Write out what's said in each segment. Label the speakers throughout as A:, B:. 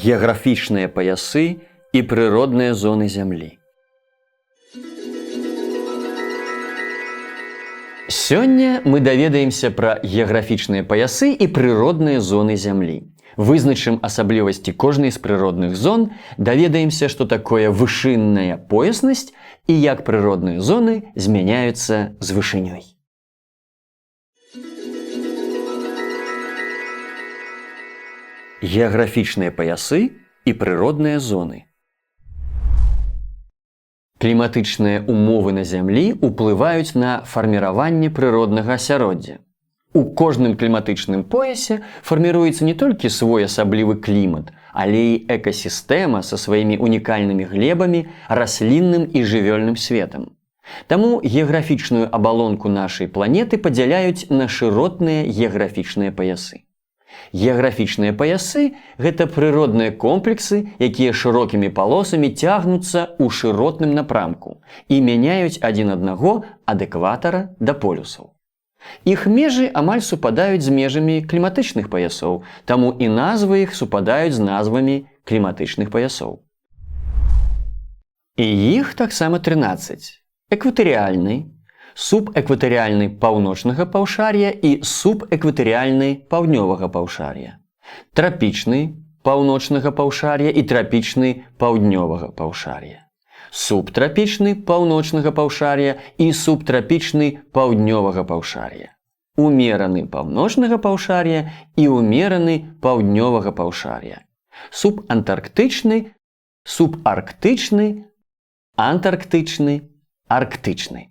A: геаграфічныя паясы і прыродныя зоны зямлі. Сёння мы даведаемся пра геаграфічныя паясы і прыродныя зоны зямлі. Вызначым асаблівасці кожнай з прыродных зон, даведаемся, што такое вышынная пояснасць і як прыродныя зоны змяняюцца з вышынёй. Геаграфічныя паясы і прыродныя зоны. Кліматычныя умовы на зямлі ўплываюць на фарміраванне прыроднага асяроддзя. У кожным кліматычным поясе фарміруецца не толькі свой асаблівы клімат, але і экасістэма са сваімі унікальнымі глебамі, раслінным і жывёльным светам. Таму геаграфічную абалонку нашай планеты падзяляюць на шыротныя геаграфічныя паясы. Геаграфічныя паясы – гэта прыродныя комплексы, якія шырокімі палосамі цягнуцца ў шыротным напрамку і мяняюць адзін аднаго ад экватара да полюсаў. Іх межы амаль супадаюць з межамі кліматычных паясоў, таму і назвы іх супадаюць з назвамі кліматычных паясоў. І іх таксама 13. Экватарыяльны, субэкватарыяльны паўночнага паўшар'я і субэкватарыяльны паўднёвага паўшар'я, трапічны паўночнага паўшар'я і трапічны паўднёвага паўшар'я, субтрапічны паўночнага паўшар'я і субтрапічны паўднёвага паўшар'я, умераны паўночнага паўшар'я і умераны паўднёвага паўшар'я, субантарктычны, субарктычны, антарктычны, арктычны.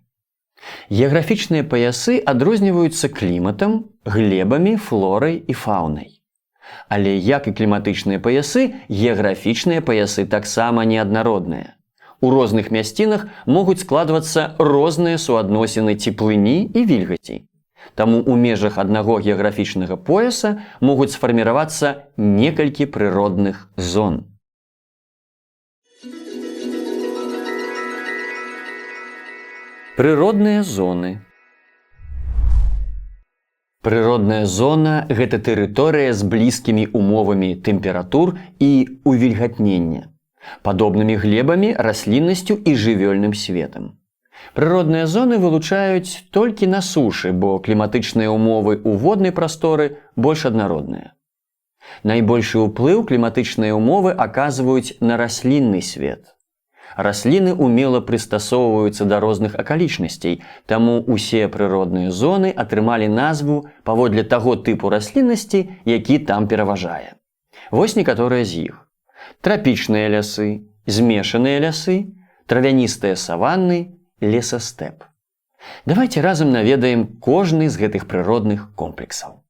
A: Геаграфічныя паясы адрозніваюцца кліматам, глебамі, флорай і фаунай. Але, як і кліматычныя паясы, геаграфічныя паясы таксама неаднародныя. У розных мясцінах могуць складвацца розныя суадносіны цеплыні і вільгаці. Таму ў межах аднаго геаграфічнага пояса могуць сфарміравацца некалькі прыродных зон. Прыродныя зоны. Прыродная зона – гэта тэрыторыя з блізкімі умовамі тэмператур і увільгатнення, падобнымі глебамі, расліннасцю і жывёльным светам. Прыродныя зоны вылучаюць толькі на сушы, бо кліматычныя умовы ў воднай прасторы больш аднародныя. Найбольшы ўплыў кліматычныя умовы аказваюць на раслінны свет. Расліны умела прыстасоўваюцца да розных акалічнасцей, таму ўсе прыродныя зоны атрымалі назву паводле таго тыпу расліннасці, які там пераважае. Вось некаторыя з іх. Трапічныя лясы, змешаныя лясы, травяністыя саванны, лесастэп. Давайце разам наведаем кожны з гэтых прыродных комплексаў.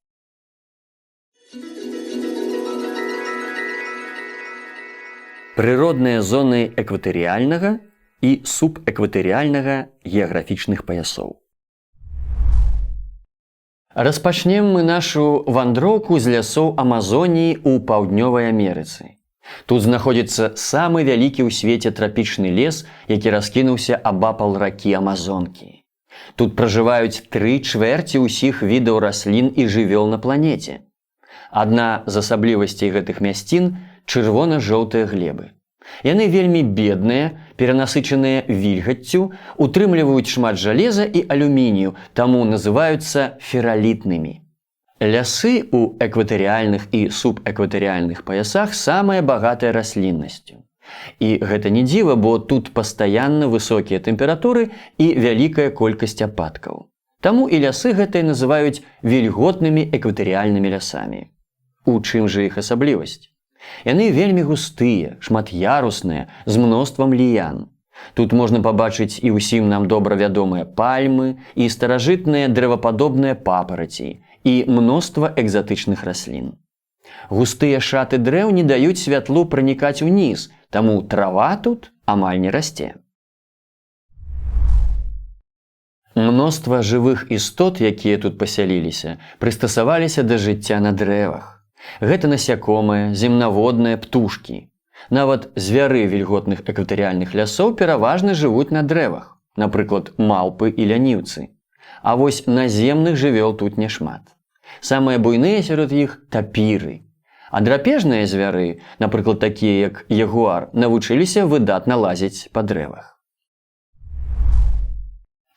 A: Прыродныя зоны экватарыяльнага і субэкватарыяльнага геаграфічных паясоў. Распачнем мы нашу вандроўку з лясоў Амазоніі ў паўднёвай Амерыцы. Тут знаходзіцца самы вялікі ў свеце трапічны лес, які раскінуўся абапал ракі Амазонкі. Тут пражываюць 3/4 ўсіх відаў раслін і жывёл на планеце. Адна з асаблівасцей гэтых мясцін – чырвона-жоўтыя глебы. Яны вельмі бедныя, перанасычаныя вільгаццю, утрымліваюць шмат жалеза і алюмінію, таму называюцца фералітнымі. Лясы ў экватарыяльных і субэкватарыяльных паясах самая багатая расліннасцю. І гэта не дзіва, бо тут пастаянна высокія тэмпературы і вялікая колькасць ападкаў. Таму і лясы гэтыя называюць вільготнымі экватарыяльнымі лясамі. У чым жа іх асаблівасць? Яны вельмі густыя, шмат'ярусныя, з мноствам ліян. Тут можна пабачыць і ўсім нам добра вядомыя пальмы, і старажытныя дрэвападобныя папараці, і мноства экзатычных раслін. Густыя шаты дрэў не даюць святлу пранікаць уніз, таму трава тут амаль не расце. Мноства жывых істот, якія тут пасяліліся, прыстасаваліся да жыцця на дрэвах. Гэта насякомыя, земнаводныя, птушкі. Нават звяры вільготных экватарыяльных лясоў пераважна жывуць на дрэвах, напрыклад, малпы і ляніўцы. А вось наземных жывёл тут няшмат. Самыя буйныя сярод іх – тапіры. А драпежныя звяры, напрыклад, такія як ягуар, навучыліся выдатна лазіць па дрэвах.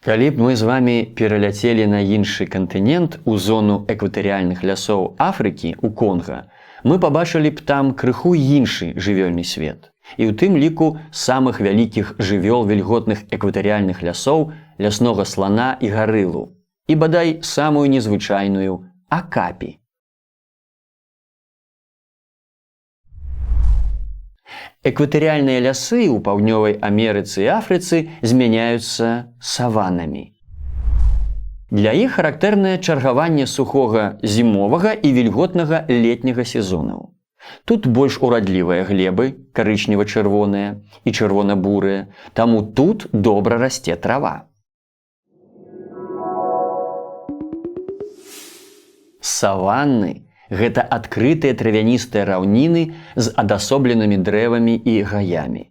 A: Калі б мы з вамі пераляцелі на іншы кантынент, у зону экватарыяльных лясоў Афрыкі, у Конга, мы пабачылі б там крыху іншы жывёльны свет. І ў тым ліку самых вялікіх жывёл вільготных экватарыяльных лясоў, ляснога слана і гарылу. І бадай самую незвычайную акапі. Экватарыяльныя лясы ў паўднёвай Амерыцы і Афрыцы змяняюцца саванамі. Для іх характэрнае чаргаванне сухога зімовага і вільготнага летняга сезонаў. Тут больш урадлівыя глебы, карычнева-чырвоныя і чырвона-бурыя, таму тут добра расце трава. Саванны – гэта адкрытыя травяністыя раўніны з адасобленымі дрэвамі і гаямі.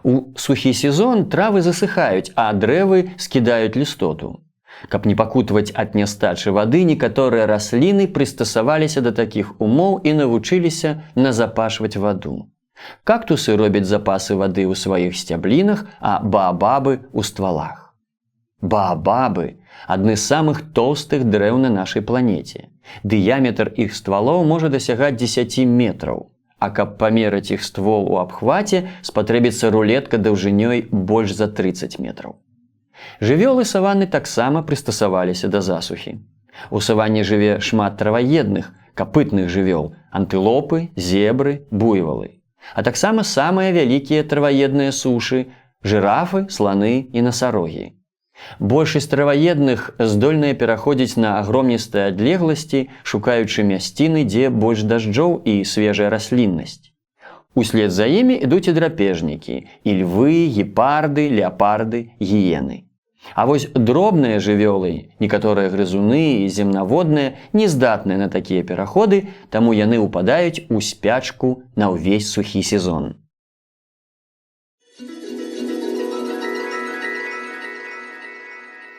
A: У сухі сезон травы засыхаюць, а дрэвы скідаюць лістоту. Каб не пакутаваць ад нястачы вады, некаторыя расліны прыстасаваліся да такіх умоў і навучыліся назапашваць ваду. Кактусы робяць запасы вады ў сваіх сцяблінах, а баабабы – у ствалах. Баабабы – адны з самых тоўстых дрэў на нашай планеце. Дыяметр іх ствалоў можа дасягаць 10 метраў, а каб памераць іх ствол у абхваце, спатрэбіцца рулетка даўжынёй больш за 30 метраў. Жывёлы саванны таксама прыстасаваліся да засухі. У саванне жыве шмат траваедных, капытных жывёл, антылопы, зебры, буйвалы. А таксама самыя вялікія траваедныя сушы – жырафы, сланы і насарогі. Большасць траваедных здольныя пераходзіць на агромністыя адлегласці, шукаючы мясціны, дзе больш дажджоў і свежая расліннасць. Услед за імі ідуць і драпежнікі – і львы, гепарды, леапарды, гіены. А вось дробныя жывёлы, некаторыя грызуны і земнаводныя, не здатныя на такія пераходы, таму яны ўпадаюць у спячку на ўвесь сухі сезон.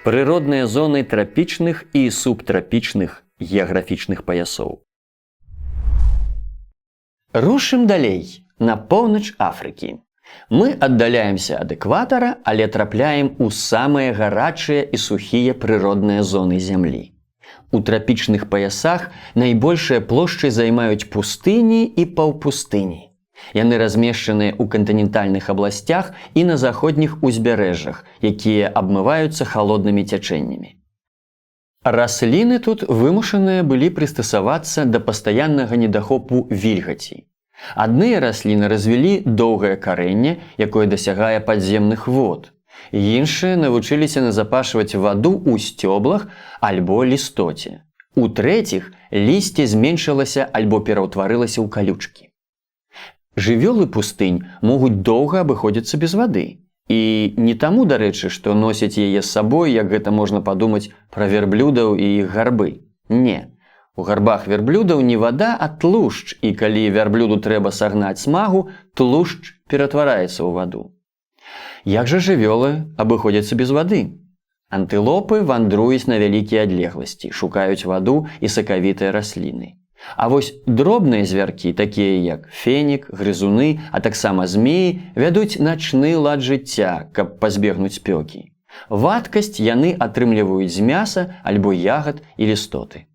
A: Прыродныя зоны трапічных і субтрапічных геаграфічных паясоў. Рушым далей, на поўнач Афрыкі. Мы аддаляемся ад экватара, але трапляем у самыя гарачыя і сухія прыродныя зоны зямлі. У трапічных паясах найбольшыя плошчы займаюць пустыні і паўпустыні. Яны размешчаныя ў кантынентальных абласцях і на заходніх узбярэжжах, якія абмываюцца халоднымі цячэннямі. Расліны тут вымушаныя былі прыстасавацца да пастаяннага недахопу вільгаці. Адныя расліны развілі доўгае карэнне, якое дасягае падземных вод. Іншыя навучыліся назапашваць ваду ў сцёблах альбо лістоце. У-трэціх, лісце зменшылася альбо пераўтварылася ў калючкі. Жывёлы пустынь могуць доўга абыходзіцца без вады. І не таму, дарэчы, што носяць яе з сабой, як гэта можна падумаць пра вярблюдаў і іх гарбы. Не. У гарбах вярблюдаў не вада, а тлушч, і калі вярблюду трэба сагнаць смагу, тлушч ператвараецца ў ваду. Як жа жывёлы абыходзяцца без вады? Антылопы вандруюць на вялікія адлегласці, шукаюць ваду і сакавітыя расліны. А вось дробныя звяркі, такія як фенік, грызуны, а таксама змеі, вядуць начны лад жыцця, каб пазбегнуць спёкі. Вадкасць яны атрымліваюць з мяса альбо ягад і лістоты.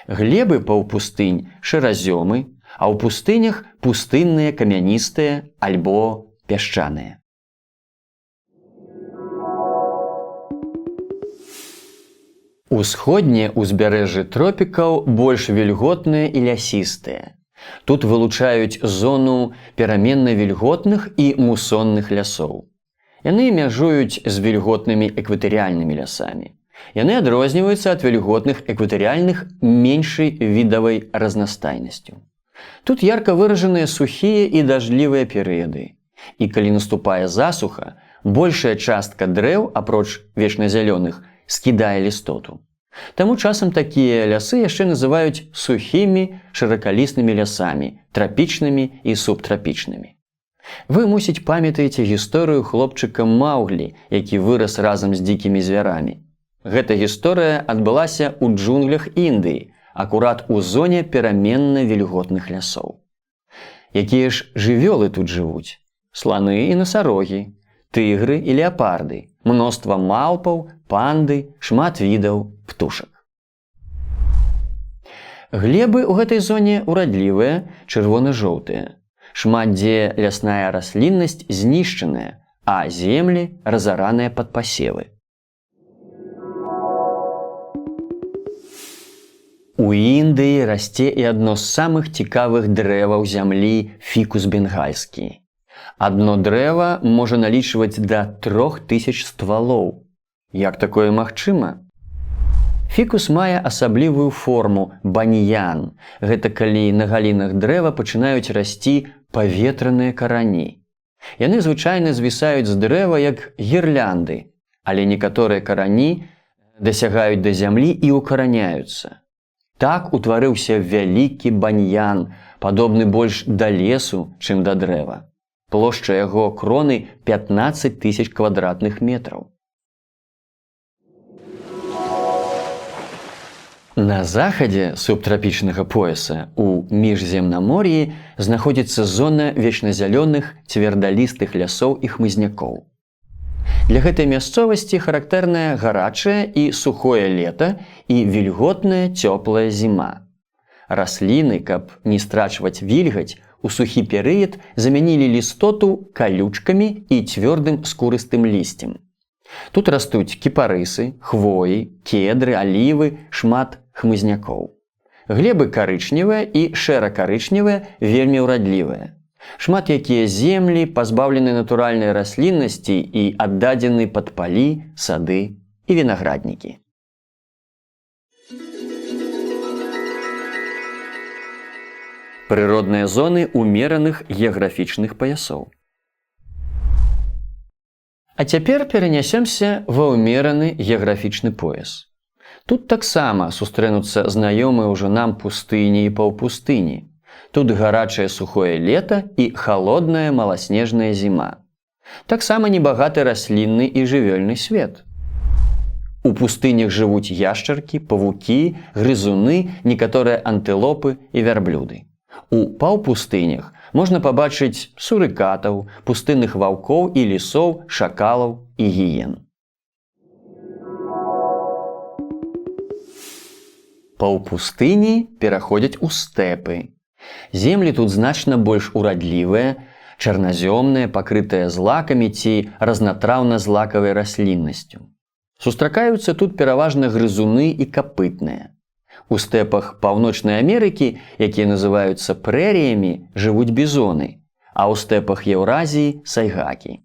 A: Глебы паўпустынь шыразёмы, а ў пустынях пустынныя камяністыя альбо пясчаныя. Усходнія ўзбярэжжы тропікаў больш вільготныя і лясістыя. Тут вылучаюць зону пераменна вільготных і мусонных лясоў. Яны мяжуюць з вільготнымі экватарыяльнымі лясамі. Яны адрозніваюцца ад вільготных экватарыяльных меншай відавай разнастайнасцю. Тут ярка выражаныя сухія і дажджлівыя перыяды. І калі наступае засуха, большая частка дрэў, апроч вечназялёных, скідае лістоту. Таму часам такія лясы яшчэ называюць сухімі шыракаліснымі лясамі, трапічнымі і субтрапічнымі. Вы, мусіць, памятаеце гісторыю хлопчыка Маўглі, які вырас разам з дзікімі звярамі. Гэта гісторыя адбылася ў джунглях Індыі, акурат у зоне пераменна вільготных лясоў. Якія ж жывёлы тут жывуць? Сланы і насарогі, тыгры і леапарды, мноства малпаў, панды, шмат відаў птушак. Глебы ў гэтай зоне урадлівыя, чырвона-жоўтыя. Шмат дзе лясная расліннасць знішчаная, а землі разараныя пад пасевы. У Індыі расце і адно з самых цікавых дрэваў зямлі фікус бенгальскі. Адно дрэва можа налічваць да 3000 ствалоў. Як такое магчыма? Фікус мае асаблівую форму баньян. Гэта калі на галінах дрэва пачынаюць расці паветраныя карані. Яны звычайна звісаюць з дрэва як гірлянды, але некаторыя карані дасягаюць да зямлі і укараняюцца. Так утварыўся вялікі баньян, падобны больш да лесу, чым да дрэва. Плошча яго кроны 15 000 квадратных метраў. На захадзе субтрапічнага пояса у міжземнамор'і знаходзіцца зона вечназялёных цвердалістых лясоў і хмызнякоў. Для гэтай мясцовасці характэрнае гарачае і сухое лета і вільготная цёплая зіма. Расліны, каб не страчваць вільгаць, у сухі перыяд замянілі лістоту калючкамі і цвёрдым скурыстым лісцем. Тут растуць кіпарысы, хвоі, кедры, алівы, шмат хмызнякоў. Глебы карычневыя і шэра-карычневыя вельмі ўрадлівыя. Шмат якія землі пазбаўлены натуральнай расліннасці і аддадзены пад палі, сады і вінаграднікі. Прыродныя зоны умераных геаграфічных паясоў. А цяпер перанясёмся ва ўмераны геаграфічны пояс. Тут таксама сустрэнуцца знаёмыя ўжо нам пустыні і паўпустыні. Тут гарачае сухое лета і халодная маласнежная зіма. Таксама небагаты раслінны і жывёльны свет. У пустынях жывуць яшчаркі, павукі, грызуны, некаторыя антылопы і вярблюды. У паўпустынях можна пабачыць сурыкатаў, пустынных ваўкоў і лісоў, шакалаў і гіен. Паўпустыні пераходзяць у стэпы. Землі тут значна больш урадлівыя, чарназёмныя, пакрытыя злакамі ці разнатраўна-злакавай расліннасцю. Сустракаюцца тут пераважна грызуны і капытныя. У стэпах Паўночнай Амерыкі, якія называюцца прэріямі, жывуць бізоны, а ў стэпах Еўразіі – сайгакі.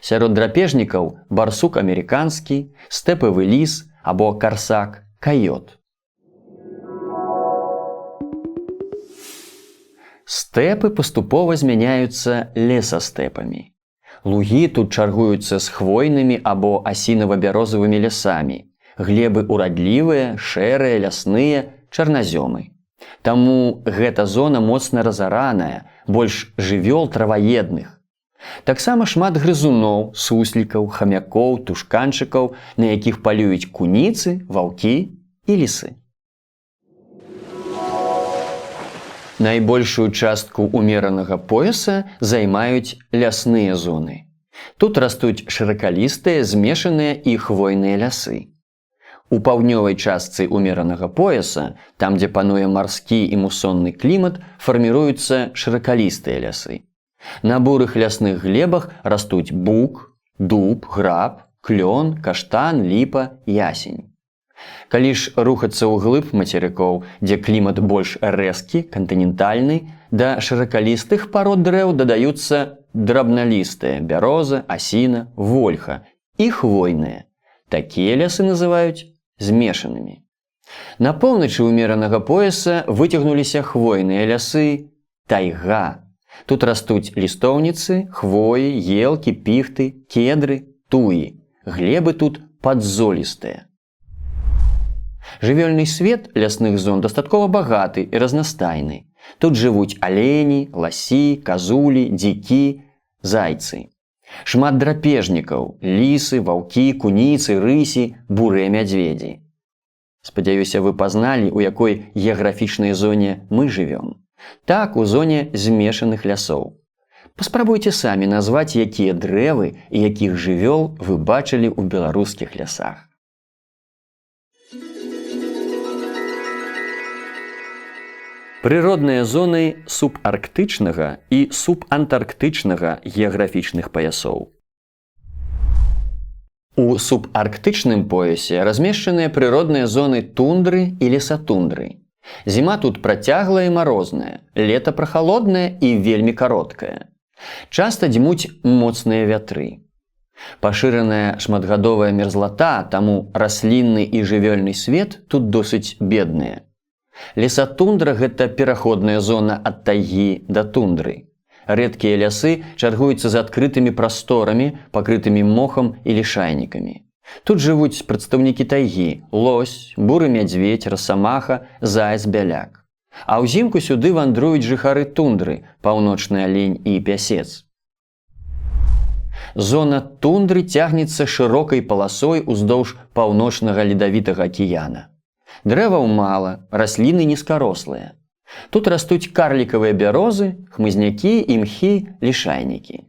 A: Сярод драпежнікаў барсук амерыканскі, стэпавы ліс або карсак – кайот. Стэпы паступова змяняюцца лесастэпамі. Лугі тут чаргуюцца з хвойнымі або асінава-бярозавымі лясамі. Глебы урадлівыя, шэрыя, лясныя, чарназёмы. Таму гэта зона моцна разараная, больш жывёл траваедных. Таксама шмат грызуноў, суслікаў, хамякоў, тушканчыкаў, на якіх палююць куніцы, ваўкі і лісы. Найбольшую частку умеранага пояса займаюць лясныя зоны. Тут растуць шыракалістыя, змешаныя і хвойныя лясы. У паўднёвай частцы умеранага пояса, там, дзе пануе марскі і мусонны клімат, фарміруюцца шыракалістыя лясы. На бурых лясных глебах растуць бук, дуб, граб, клён, каштан, ліпа, ясень. Калі ж рухацца ўглыб мацерыкоў, дзе клімат больш рэзкі, кантынентальны, да шыракалістых парод дрэў дадаюцца драбналістыя бяроза, асіна, вольха і хвойныя. Такія лясы называюць змешанымі. На поўначы умеранага пояса выцягнуліся хвойныя лясы тайга. Тут растуць лістоўніцы, хвоі, елкі, піхты, кедры, туі. Глебы тут падзолістыя. Жывёльны свет лясных зон дастаткова багаты і разнастайны. Тут жывуць алені, ласі, казулі, дзікі, зайцы. Шмат драпежнікаў – лісы, ваўкі, куніцы, рысі, бурыя мядзведзі. Спадзяюся, вы пазналі, у якой геаграфічнай зоне мы жывём. Так, у зоне змешаных лясоў. Паспрабуйце самі назваць, якія дрэвы і якіх жывёл вы бачылі ў беларускіх лясах. Прыродныя зоны субарктычнага і субантарктычнага геаграфічных паясоў. У субарктычным поясе размешчаныя прыродныя зоны тундры і лесатундры. Зіма тут працяглая і марозная, лета прахалоднае і вельмі кароткае. Часта дзьмуць моцныя вятры. Пашыраная шматгадовая мерзлата, таму раслінны і жывёльны свет тут досыць бедныя. Лесатундра – гэта пераходная зона ад тайгі да тундры. Рэдкія лясы чаргуюцца з адкрытымі прасторамі, пакрытымі мохам і лішайнікамі. Тут жывуць прадстаўнікі тайгі – лось, буры мядзведзь, расамаха, заяц, бяляк. А ўзімку сюды вандруюць жыхары тундры – паўночны алень і пясец. Зона тундры цягнецца шырокай паласой уздоўж паўночнага ледавітага акіяна. Дрэваў мала, расліны нізкарослыя. Тут растуць карлікавыя бярозы, хмызнякі, імхі, лішайнікі.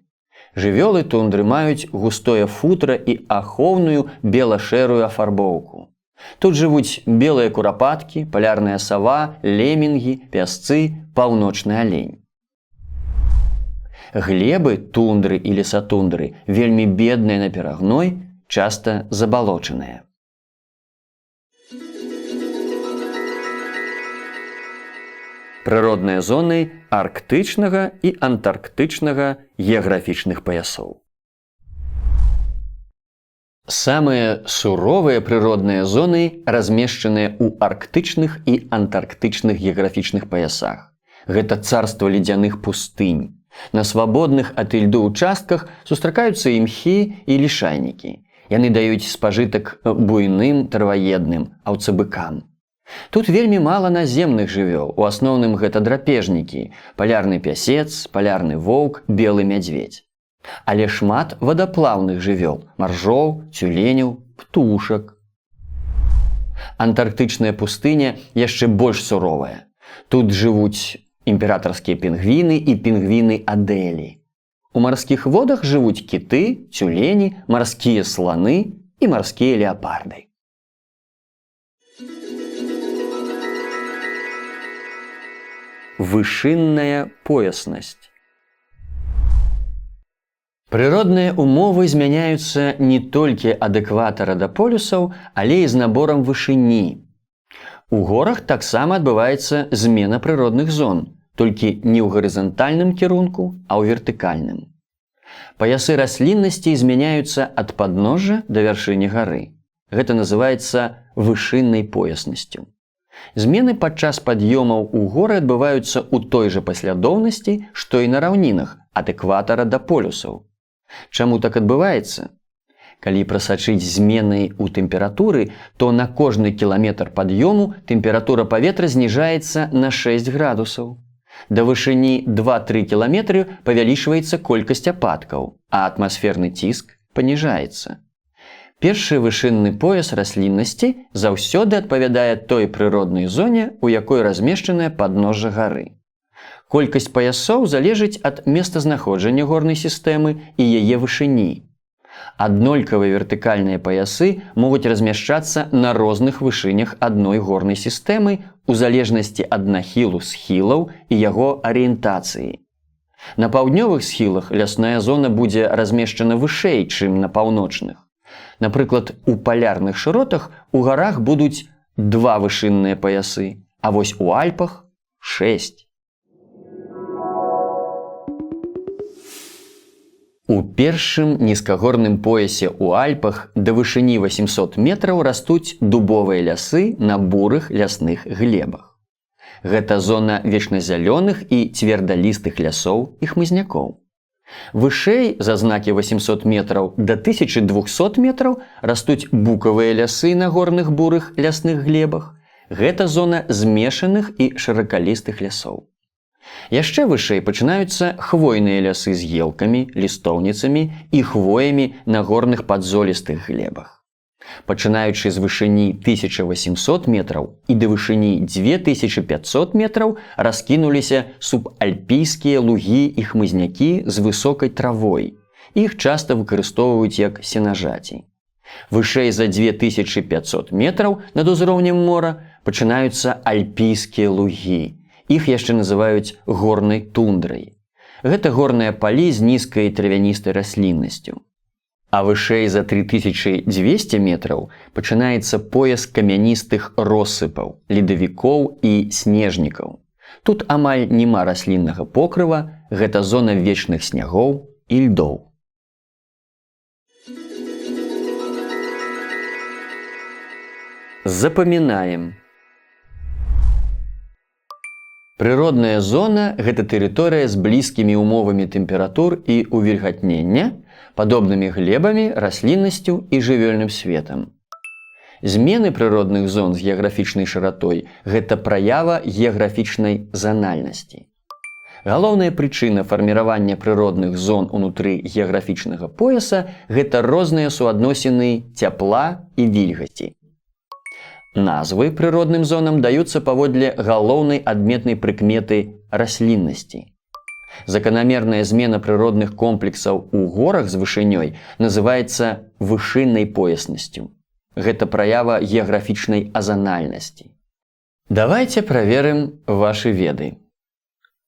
A: Жывёлы тундры маюць густое футра і ахоўную бела-шэрую афарбоўку. Тут жывуць белыя курапаткі, палярная сава, лемінгі, пясцы, паўночны алень. Глебы тундры і лесатундры вельмі бедныя на перагной, часта забалочаныя. Прыродныя зоны арктычнага і антарктычнага геаграфічных паясоў. Самыя суровыя прыродныя зоны размешчаныя ў арктычных і антарктычных геаграфічных паясах. Гэта царства ледзяных пустынь. На свабодных ад ільду участках сустракаюцца імхі і лішайнікі. Яны даюць спажытак буйным траваедным аўцабыкам. Тут вельмі мала наземных жывёл, у асноўным гэта драпежнікі, палярны пясец, палярны воўк, белы мядзведзь. Але шмат вадаплаўных жывёл, маржоў, цюленяў, птушак. Антарктычная пустыня яшчэ больш суровая. Тут жывуць імператарскія пінгвіны і пінгвіны Адэлі. У марскіх водах жывуць кіты, цюлені, марскія сланы і марскія леапарды. Вышынная пояснасць. Прыродныя умовы змяняюцца не толькі ад экватара да полюсаў, але і з наборам вышыні. У горах таксама адбываецца змена прыродных зон, толькі не ў гарызантальным кірунку, а ў вертыкальным. Паясы расліннасці змяняюцца ад падножжа да вяршыні гары. Гэта называецца вышыннай пояснасцю. Змены падчас пад'ёмаў у горы адбываюцца ў той жа паслядоўнасці, што і на раўнінах, ад экватара да полюсаў. Чаму так адбываецца? Калі прасачыць змены ў тэмпературы, то на кожны кіламетр пад'ёму тэмпература паветра зніжаецца на 6 градусаў. Да вышыні 2-3 кіламетры павялічваецца колькасць ападкаў, а атмасферны ціск паніжаецца. Першы вышынны пояс расліннасці заўсёды адпавядае той прыроднай зоне, у якой размешчанае падножжа гары. Колькасць паясоў залежыць ад месцазнаходжання горнай сістэмы і яе вышыні. Аднолькавыя вертыкальныя паясы могуць размяшчацца на розных вышынях адной горнай сістэмы у залежнасці ад нахілу схілаў і яго арыентацыі. На паўднёвых схілах лясная зона будзе размешчана вышэй, чым на паўночных. Напрыклад, у палярных шыротах у гарах будуць 2 вышынныя паясы, а вось у Альпах 6. У першым нізкагорным поясе ў Альпах да вышыні 800 метраў растуць дубовыя лясы на бурых лясных глебах. Гэта зона вечназялёных і цвердалістых лясоў і хмызнякоў. Вышэй, за знакі 800 метраў да 1200 метраў, растуць букавыя лясы на горных бурых лясных глебах. Гэта зона змешаных і шыракалістых лясоў. Яшчэ вышэй пачынаюцца хвойныя лясы з елкамі, лістоўніцамі і хвоямі на горных падзолістых глебах. Пачынаючы з вышыні 1800 метраў і да вышыні 2500 метраў раскінуліся субальпійскія лугі і хмызнякі з высокай травой. Іх часта выкарыстоўваюць як сенажаці. Вышэй за 2500 метраў над узроўнем мора пачынаюцца альпійскія лугі. Іх яшчэ называюць горнай тундрай. Гэта горныя палі з нізкай травяністай расліннасцю. А вышэй за 3200 метраў пачынаецца пояс камяністых россыпаў, ледавікоў і снежнікаў. Тут амаль няма расліннага покрыва, гэта зона вечных снягоў і льдоў. Запамінаем. Прыродная зона – гэта тэрыторыя з блізкімі умовамі тэмператур і увільгатнення, падобнымі глебамі, расліннасцю і жывёльным светам. Змены прыродных зон з геаграфічнай шыратой – гэта праява геаграфічнай занальнасці. Галоўная прычына фарміравання прыродных зон унутры геаграфічнага пояса – гэта розныя суадносіны цяпла і вільгаці. Назвы прыродным зонам даюцца паводле галоўнай адметнай прыкметы расліннасці. Заканамерная змена прыродных комплексаў у горах з вышынёй называецца вышыннай пояснасцю. Гэта праява геаграфічнай азанальнасці. Давайце праверым вашы веды.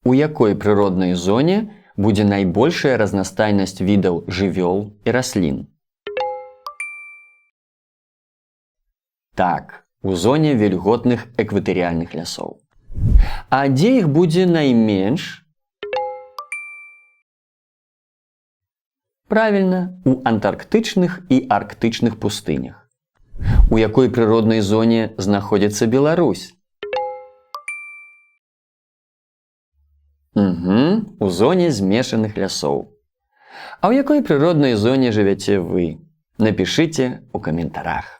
A: У якой прыроднай зоне будзе найбольшая разнастайнасць відаў жывёл і раслін? Так, у зоне вільготных экватарыяльных лясоў. А дзе іх будзе найменш? Правільна, у антарктычных і арктычных пустынях. У якой прыроднай зоне знаходзіцца Беларусь? У зоне змешаных лясоў. А ў якой прыроднай зоне жывяце вы? Напішыце ў каментарах.